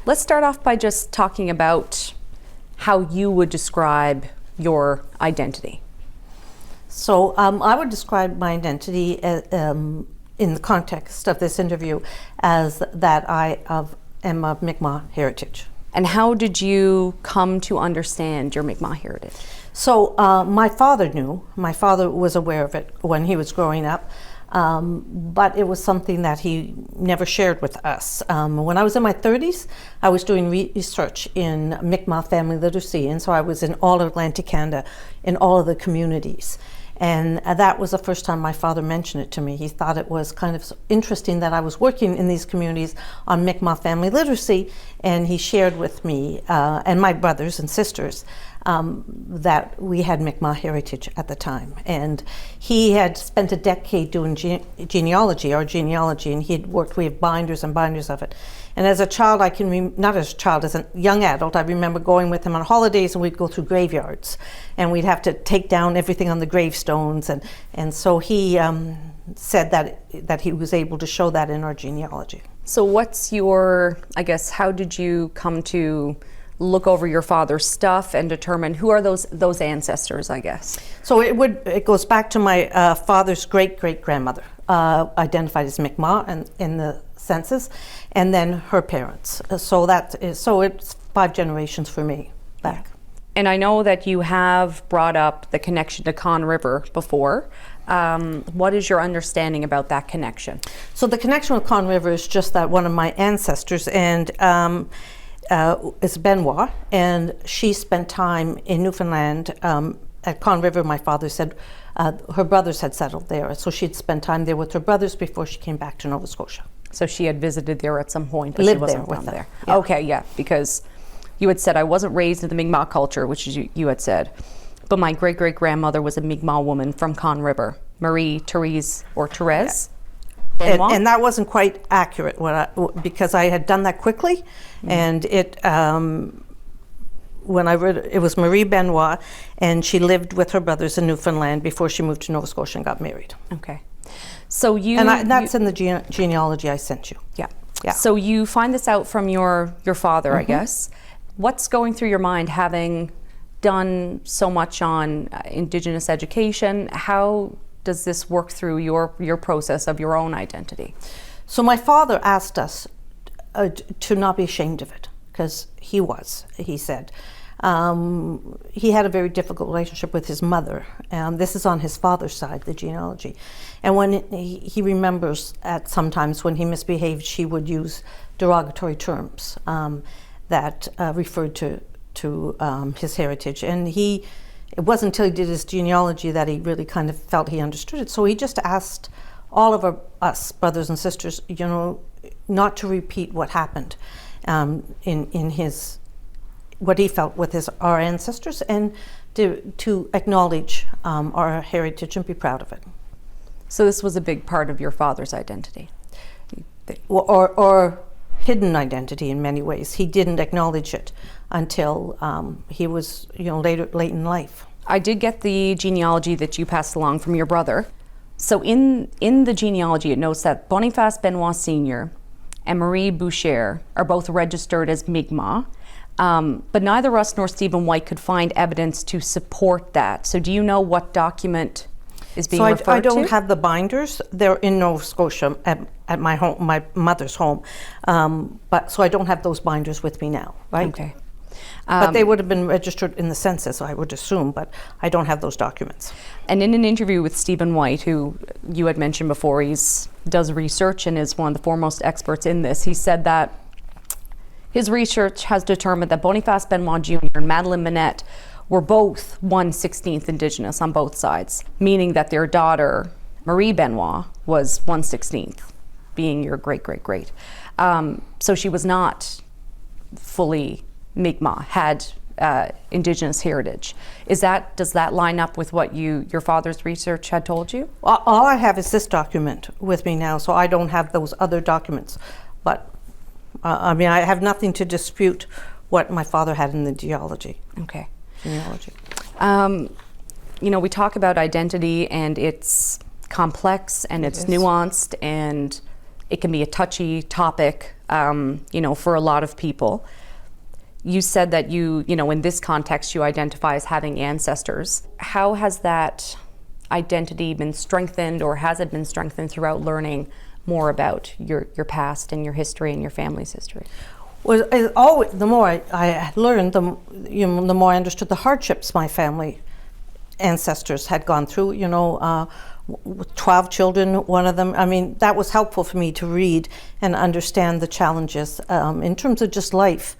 Let's start off by just talking about how you would describe your identity. So I would describe my identity in the context of this interview as that I am of Mi'kmaq heritage. And how did you come to understand your Mi'kmaq heritage? So my father knew. My father was aware of it when he was growing up, but it was something that he never shared with us. When I was in my 30s, I was doing research in Mi'kmaq family literacy, and so I was in all of Atlantic Canada, in all of the communities. And that was the first time my father mentioned it to me. He thought it was kind of interesting that I was working in these communities on Mi'kmaq family literacy, and he shared with me and my brothers and sisters that we had Mi'kmaq heritage at the time. And he had spent a decade doing genealogy, and he had worked, we have binders and binders of it. And as a child, not as a child, as a young adult, I remember going with him on holidays, and we'd go through graveyards, and we'd have to take down everything on the gravestones. And so he said that he was able to show that in our genealogy. So what's your, I guess, how did you come to look over your father's stuff and determine who are those ancestors, I guess? So it goes back to my father's great-great-grandmother, identified as Mi'kmaq and in the census, and then her parents. So it's 5 generations for me back. And I know that you have brought up the connection to Conn River before. What is your understanding about that connection? So the connection with Conn River is just that one of my ancestors and is Benoit, and she spent time in Newfoundland at Conn River. My father said her brothers had settled there, so she'd spent time there with her brothers before she came back to Nova Scotia. So she had visited there at some point, but lived she wasn't there from with there. Yeah. Okay, yeah, because you had said I wasn't raised in the Mi'kmaq culture, which is you had said, but my great-great-grandmother was a Mi'kmaq woman from Conn River, Marie Therese or Therese. Yeah. And that wasn't quite accurate because I had done that quickly, and it when I read it was Marie Benoit, and she lived with her brothers in Newfoundland before she moved to Nova Scotia and got married. Okay, so that's in the genealogy I sent you. Yeah. Yeah. So you find this out from your father, I guess. What's going through your mind, having done so much on Indigenous education? How does this work through your process of your own identity? So my father asked us to not be ashamed of it, because he said. He had a very difficult relationship with his mother. This is on his father's side, the genealogy. And when he remembers at sometimes when he misbehaved, she would use derogatory terms that referred to his heritage. And it wasn't until he did his genealogy that he really kind of felt he understood it. So he just asked all of us brothers and sisters, not to repeat what happened in his, what he felt with our ancestors, and to acknowledge our heritage and be proud of it. So this was a big part of your father's identity? Or hidden identity in many ways. He didn't acknowledge it until he was, late in life. I did get the genealogy that you passed along from your brother. So in the genealogy, it notes that Boniface Benoit Sr. and Marie Boucher are both registered as Mi'kmaq, but neither Russ nor Stephen White could find evidence to support that. So do you know what document is being referred to? I don't have the binders. They're in Nova Scotia at my home, my mother's home. So I don't have those binders with me now, right? Okay. But they would have been registered in the census, I would assume, but I don't have those documents. And in an interview with Stephen White, who you had mentioned before, does research and is one of the foremost experts in this, he said that his research has determined that Boniface Benoit Jr. and Madeline Minette were both 1/16th Indigenous on both sides, meaning that their daughter, Marie Benoit, was 1/16th, being your great-great-great. So she was not fully Mi'kmaq, had Indigenous heritage. Does that line up with what your father's research had told you? All I have is this document with me now, so I don't have those other documents. But I have nothing to dispute what my father had in the genealogy. Okay. Genealogy. We talk about identity, and it's complex and it's nuanced, and it can be a touchy topic for a lot of people. You said that in this context, you identify as having ancestors. How has that identity been strengthened, or has it been strengthened throughout learning more about your past and your history and your family's history? Well, the more I learned, the more I understood the hardships my family ancestors had gone through. With 12 children, one of them. I mean, that was helpful for me to read and understand the challenges in terms of just life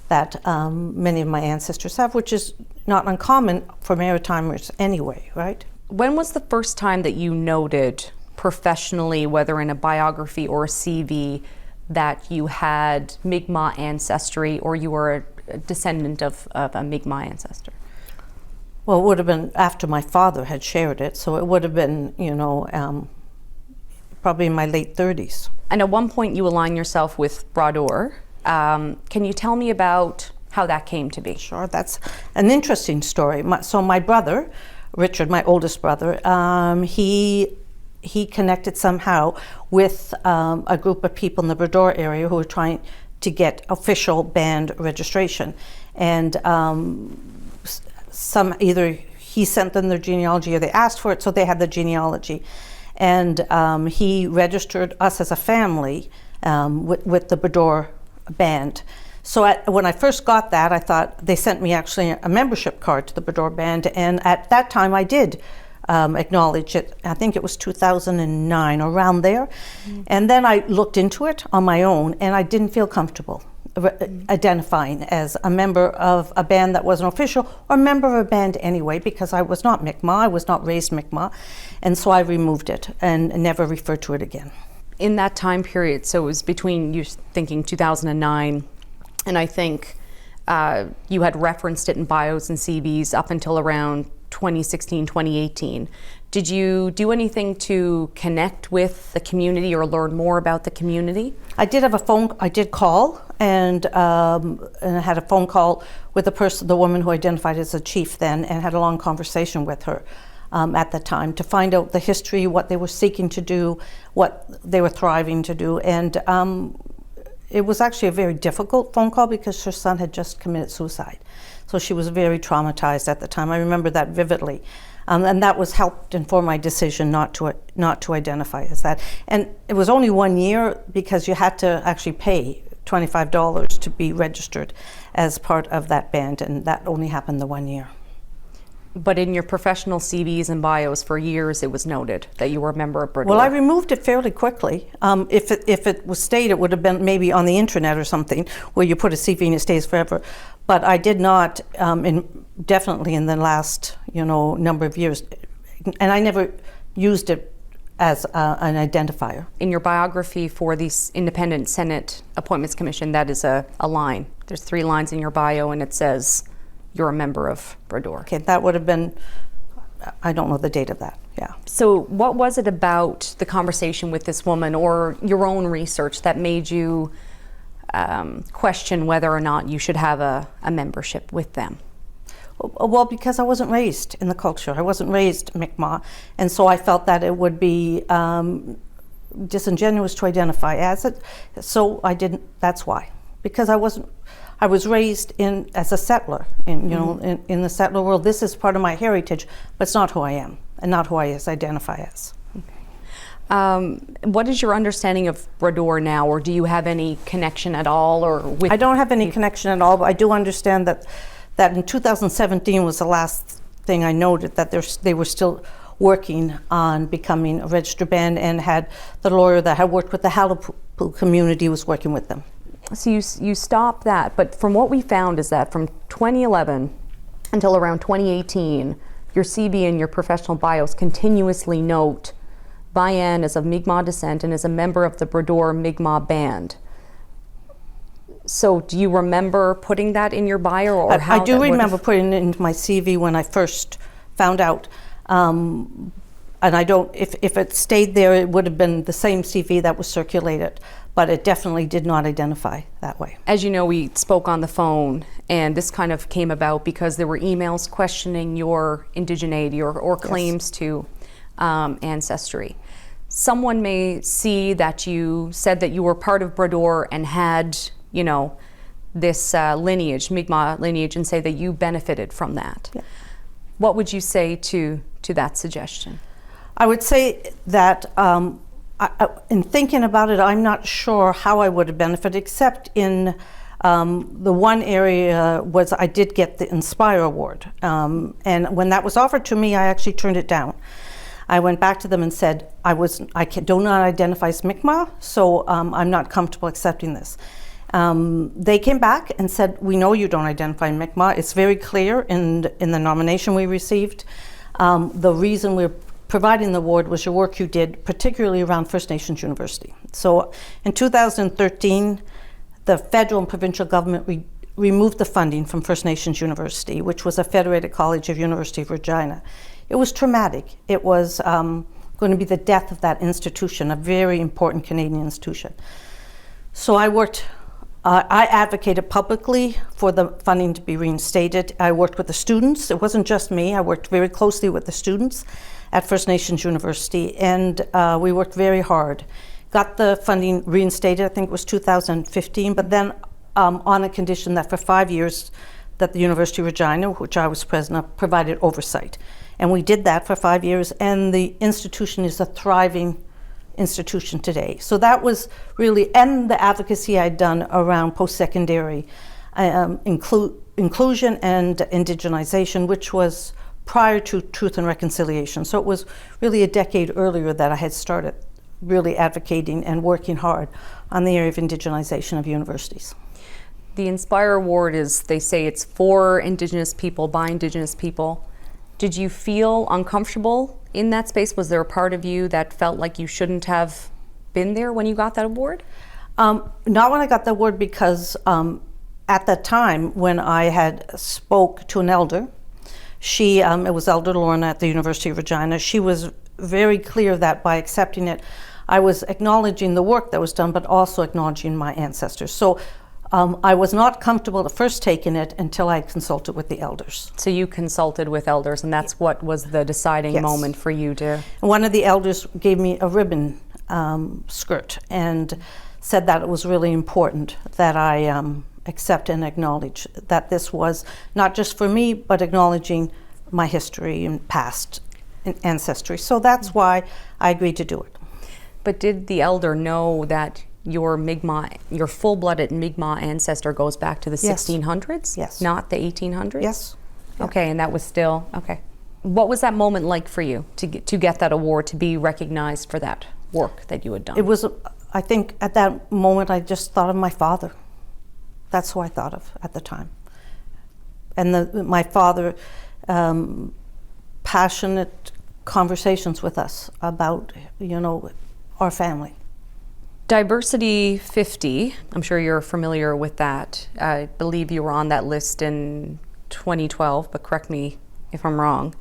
that many of my ancestors have, which is not uncommon for Maritimers anyway, right? When was the first time that you noted professionally, whether in a biography or a CV, that you had Mi'kmaq ancestry or you were a descendant of a Mi'kmaq ancestor? Well, it would have been after my father had shared it, so it would have been, probably in my late 30s. And at one point you align yourself with Labrador. Can you tell me about how that came to be? Sure, that's an interesting story. So my brother, Richard, my oldest brother, he connected somehow with a group of people in the Labrador area who were trying to get official band registration. And either he sent them their genealogy or they asked for it, so they had the genealogy. And he registered us as a family with the Labrador band. So when I first got that, I thought they sent me actually a membership card to the Labrador band, and at that time I did acknowledge it. I think it was 2009, around there. Mm-hmm. And then I looked into it on my own, and I didn't feel comfortable identifying as a member of a band that wasn't official, or a member of a band anyway, because I was not Mi'kmaq, I was not raised Mi'kmaq, and so I removed it and never referred to it again. In that time period, so it was between, you thinking 2009, and I think you had referenced it in bios and CVs up until around 2016, 2018. Did you do anything to connect with the community or learn more about the community? I did call, and I had a phone call with the woman who identified as a chief then, and had a long conversation with her at the time to find out the history, what they were seeking to do, what they were thriving to do. And it was actually a very difficult phone call because her son had just committed suicide. So she was very traumatized at the time. I remember that vividly. And that was helped inform my decision not to identify as that. And it was only 1 year because you had to actually pay $25 to be registered as part of that band, and that only happened the 1 year. But in your professional CVs and bios for years, it was noted that you were a member of Labrador. Well, I removed it fairly quickly. If it was stayed, it would have been maybe on the internet or something, where you put a CV and it stays forever. But I did not, definitely in the last number of years, and I never used it as an identifier. In your biography for the Independent Senate Appointments Commission, that is a line. There's 3 lines in your bio, and it says you're a member of Labrador. Okay, that would have been, I don't know the date of that, yeah. So what was it about the conversation with this woman or your own research that made you question whether or not you should have a membership with them? Well, because I wasn't raised in the culture. I wasn't raised Mi'kmaq, and so I felt that it would be disingenuous to identify as it. So I didn't. That's why. Because I was raised as a settler, in the settler world. This is part of my heritage, but it's not who I am, and not who I identify as. Okay. What is your understanding of Labrador now, or do you have any connection at all, or with? I don't have any connection at all, but I do understand that in 2017 was the last thing I noted, that they were still working on becoming a registered band, and had the lawyer that had worked with the Qalipu community was working with them. So you stopped that, but from what we found is that from 2011 until around 2018, your CV and your professional bios continuously note Vianne is of Mi'kmaq descent and is a member of the Labrador Mi'kmaq band. So do you remember putting that in your bio, or how? I do remember putting it into my CV when I first found out. And I don't, if it stayed there, it would have been the same CV that was circulated, but it definitely did not identify that way. As you know, we spoke on the phone, and this kind of came about because there were emails questioning your indigeneity or claims to ancestry. someone may see that you said that you were part of Labrador and had, you know, this lineage, Mi'kmaq lineage, and say that you benefited from that. Yeah. What would you say to that suggestion? I would say that in thinking about it, I'm not sure how I would have benefited, except in the one area was I did get the Inspire Award. And when that was offered to me, I actually turned it down. I went back to them and said, do not identify as Mi'kmaq, so I'm not comfortable accepting this. They came back and said, we know you don't identify Mi'kmaq. It's very clear in the nomination we received. The reason we're providing the award was your work you did, particularly around First Nations University. So in 2013, the federal and provincial government removed the funding from First Nations University, which was a federated college of University of Regina. It was traumatic. It was going to be the death of that institution, a very important Canadian institution. So I advocated publicly for the funding to be reinstated. I worked with the students. It wasn't just me. I worked very closely with the students at First Nations University, and we worked very hard. Got the funding reinstated, I think it was 2015, but then on a condition that for 5 years that the University of Regina, which I was president of, provided oversight. And we did that for 5 years, and the institution is a thriving institution today. So that was really, and the advocacy I'd done around post-secondary inclusion and indigenization, which was prior to Truth and Reconciliation. So it was really a decade earlier that I had started really advocating and working hard on the area of indigenization of universities. The Inspire Award is, they say it's for Indigenous people, by Indigenous people. Did you feel uncomfortable in that space? Was there a part of you that felt like you shouldn't have been there when you got that award? Not when I got the award, because at that time when I had spoke to an elder, it was Elder Lorna at the University of Regina, she was very clear that by accepting it, I was acknowledging the work that was done, but also acknowledging my ancestors. So I was not comfortable at first taking it until I consulted with the elders. So you consulted with elders, and that's what was the deciding moment for you to... One of the elders gave me a ribbon skirt and said that it was really important that I accept and acknowledge that this was not just for me, but acknowledging my history and past ancestry. So that's why I agreed to do it. But did the elder know that your Mi'kmaq, your full-blooded Mi'kmaq ancestor goes back to the 1600s? Yes. Not the 1800s? Yes. Yeah. Okay, and that was still, okay. What was that moment like for you to get that award, to be recognized for that work that you had done? It was, I think at that moment I just thought of my father. That's who I thought of at the time. And my father, passionate conversations with us about, our family. Diversity 50, I'm sure you're familiar with that. I believe you were on that list in 2012, but correct me if I'm wrong.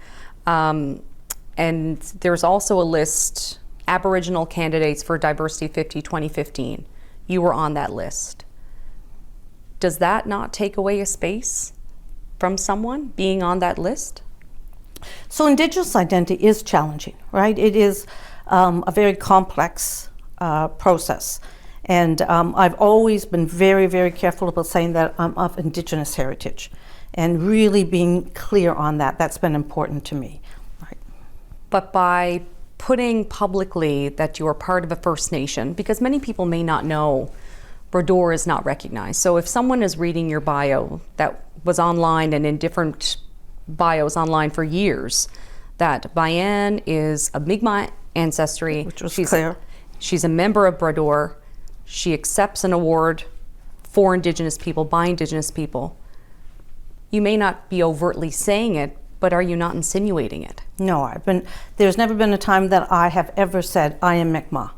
And there's also a list, Aboriginal candidates for Diversity 50 2015. You were on that list. Does that not take away a space from someone being on that list? So Indigenous identity is challenging, right? It is a very complex process. And I've always been very, very careful about saying that I'm of Indigenous heritage and really being clear on that. That's been important to me. Right. But by putting publicly that you are part of a First Nation, because many people may not know Labrador is not recognized. So if someone is reading your bio that was online and in different bios online for years, that Vianne is a Mi'kmaq ancestry. Which was clear. She's a member of Labrador. She accepts an award for Indigenous people, by Indigenous people. You may not be overtly saying it, but are you not insinuating it? No, there's never been a time that I have ever said I am Mi'kmaq,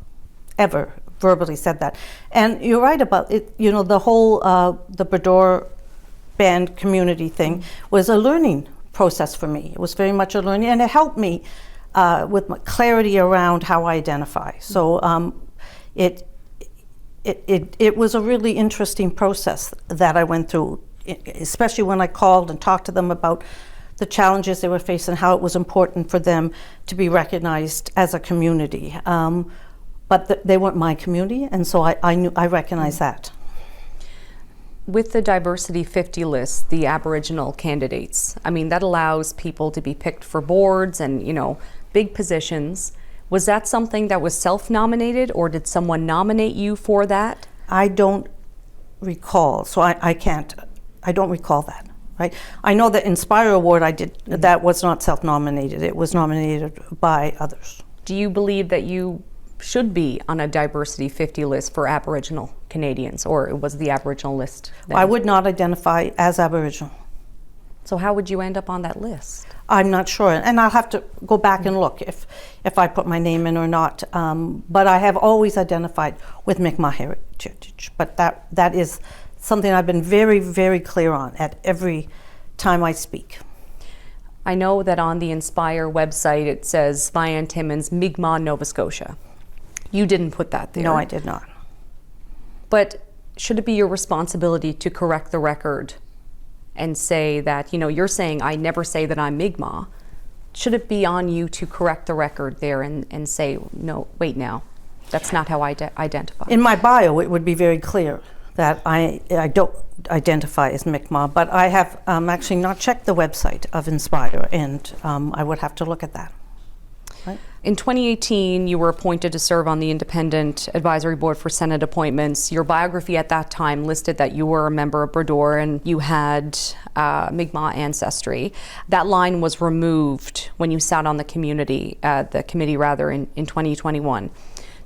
ever verbally said that. And you're right about it, the whole, the Labrador band community thing was a learning process for me. It was very much a learning, and it helped me with my clarity around how I identify. So it was a really interesting process that I went through, especially when I called and talked to them about the challenges they were facing, how it was important for them to be recognized as a community. But they weren't my community, and so I recognize that. With the Diversity 50 list, the Aboriginal candidates, I mean, that allows people to be picked for boards and, you know, big positions. Was that something that was self-nominated, or did someone nominate you for that? I don't recall, so I don't recall that, right? I know the Inspire Award I did, that was not self-nominated. It was nominated by others. Do you believe that you should be on a Diversity 50 list for Aboriginal Canadians, or it was the Aboriginal list then? I would not identify as Aboriginal. So how would you end up on that list? I'm not sure, and I'll have to go back and look if I put my name in or not. But I have always identified with Mi'kmaq heritage. But that is something I've been very, very clear on at every time I speak. I know that on the Inspire website it says Vianne Timmons, Mi'kmaq, Nova Scotia. You didn't put that there. No, I did not. But should it be your responsibility to correct the record and say that, you know, you're saying I never say that I'm Mi'kmaq? Should it be on you to correct the record there and say, no, wait now, that's not how I identify? In my bio, it would be very clear that I don't identify as Mi'kmaq, but I have actually not checked the website of Inspire, and I would have to look at that. Right. In 2018, you were appointed to serve on the Independent Advisory Board for Senate appointments. Your biography at that time listed that you were a member of Labrador and you had Mi'kmaq ancestry. That line was removed when you sat on the committee in 2021.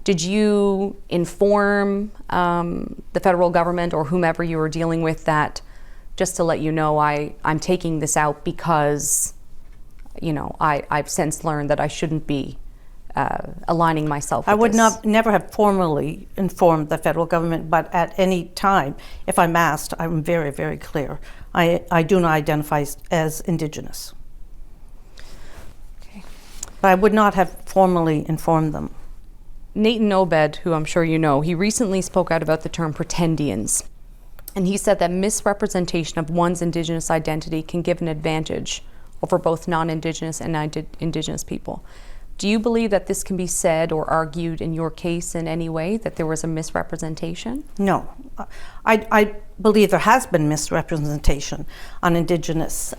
Did you inform the federal government or whomever you were dealing with that, just to let you know, I'm taking this out because, you know, I've since learned that I shouldn't be aligning myself with I would this? never have formally informed the federal government, but at any time, if I'm asked, I'm very, very clear. I do not identify as Indigenous. Okay. But I would not have formally informed them. Nathan Obed, who I'm sure you know, he recently spoke out about the term pretendians. And he said that misrepresentation of one's Indigenous identity can give an advantage over both non-Indigenous and Indigenous people. Do you believe that this can be said or argued in your case in any way, that there was a misrepresentation? No. I believe there has been misrepresentation on Indigenous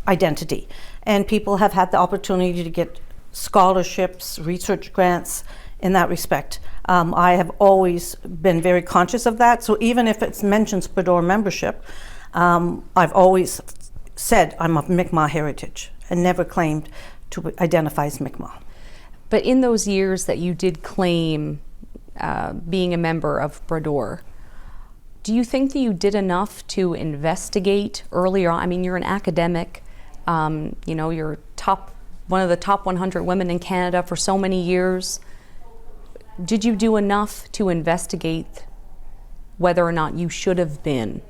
identity. And people have had the opportunity to get scholarships, research grants in that respect. I have always been very conscious of that. So even if it mentions Labrador membership, I've always said I'm of Mi'kmaq heritage and never claimed to identify as Mi'kmaq. But in those years that you did claim being a member of Labrador, do you think that you did enough to investigate earlier on? I mean, you're an academic, you know, you're one of the top 100 women in Canada for so many years. Did you do enough to investigate whether or not you should have been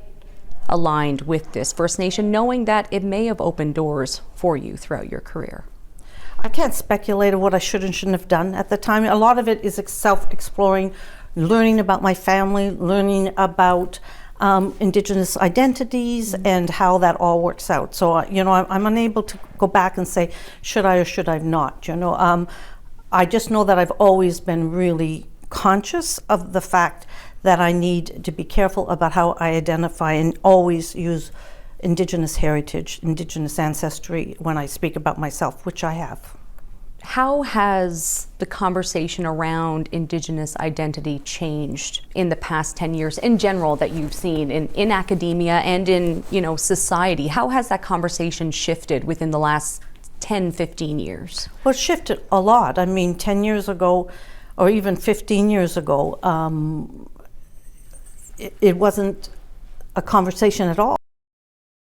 aligned with this First Nation, knowing that it may have opened doors for you throughout your career? I can't speculate on what I should and shouldn't have done at the time. A lot of it is self-exploring, learning about my family, learning about Indigenous identities and how that all works out. So, you know, I'm unable to go back and say, should I or should I not? You know, I just know that I've always been really conscious of the fact that I need to be careful about how I identify and always use Indigenous heritage, Indigenous ancestry when I speak about myself, which I have. How has the conversation around Indigenous identity changed in the past 10 years in general that you've seen in academia and in, you know, society? How has that conversation shifted within the last 10, 15 years? Well, it shifted a lot. I mean, 10 years ago, or even 15 years ago, it wasn't a conversation at all.